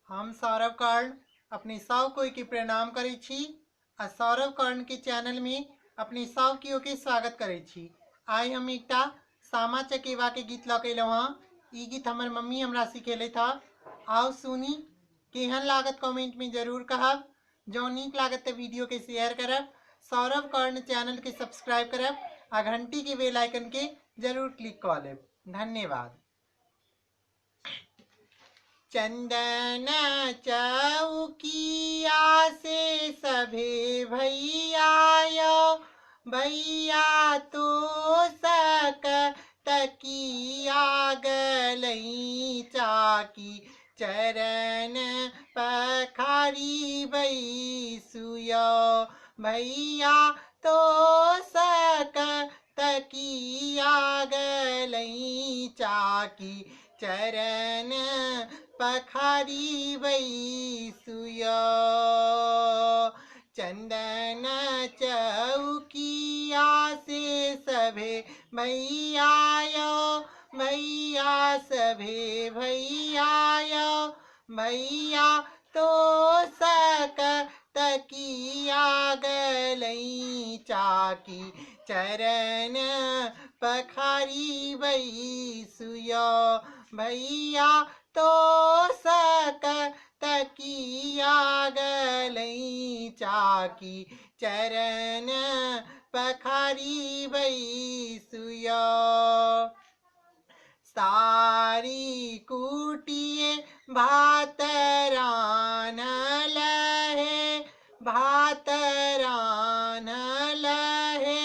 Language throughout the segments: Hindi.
हम sauravKarna अपनी सब कोई के प्रणाम करै छी आ sauravKarna के चैनल में अपनी सब कियो के स्वागत करै छी। आई हम एकटा सामा चकेवा के गीत लऽ के अयलहुँ हँ। ई गीत हमर मम्मी हमरा सिखेले था। आओ सुनी, केहन लागत कमेंट में जरूर कहब। जो नीक लागत तो वीडियो के शेयर करब, sauravKarna चैनल के सब्सक्राइब करब आ घंटी के बेल आइकन के जरूर क्लिक कर लेब। धन्यवाद। चंदन चौकिया से सभे भैया यो, भैया तो सक तकिया गलई चाकी चरण पखारी बैसुयो, भैया तो सक तकिया गलई चाकी चरण पखारी बैसुयो। चंदन चौकिया से सभे भैया यो, भैया सभे भैया यो, भैया तो सक तकिया गलई चाकी चरण पखारी बैसुयो, भैया तो सक तकिया गलई चाकी चरण पखारी बैसुयो। सारी कुटिए भात रान्हल है, भात रान्हल है,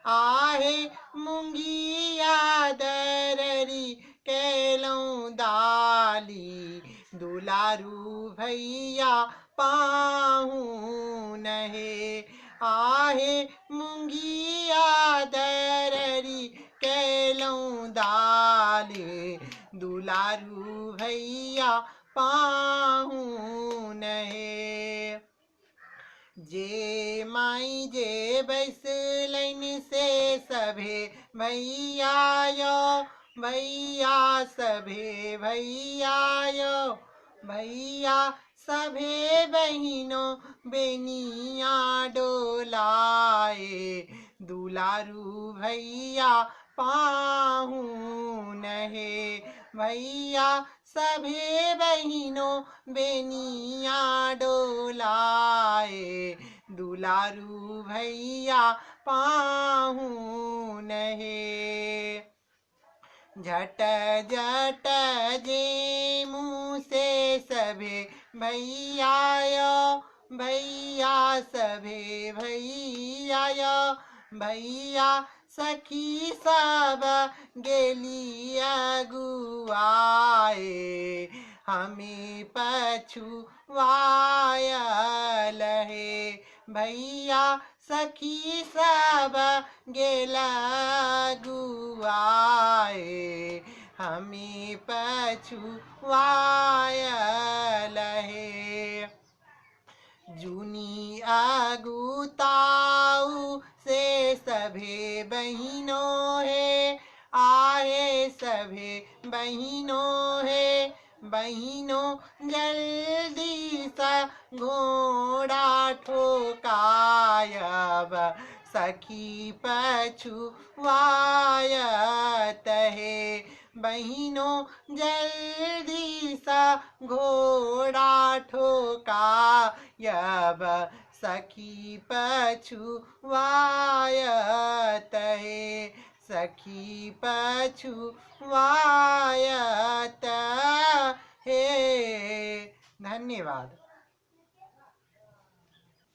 आहे मुंगिया दररी कैलौं दाली, दुलारू भैया पाहुन है, आहे मुंगिया दररी कैलौं दाली, दुलारू भैया पाहुन है। जे माई जे बैसलैन से सभे भैया यो, भैया सभे भैया यो, भैया सभे बहिनों बेनिया डोलाए, दुलारू भैया पाहुन है, भैया सभे बहिनों बेनिया डोलाए, दुलारू भैया पाहुन है। झट झट जे मुँह से सभे भैया यो, भैया सभे भैया यो, भैया सखी सब गेली अगुआए, हमें पछुआयल है, भैया सखी सब गेला अगुआए, हमें पछुआयल है। जूनी अगुताऊ से सभे बहिनों है, आहे सभे बहिनों है, बहिनों जल्दी सा घोड़ा ठोकायब, सखी पछुआयत है, बहिनों जल्दी सा घोड़ा ठोकायब, सखी पछुआयत है, सखी पछुआयत है। धन्यवाद।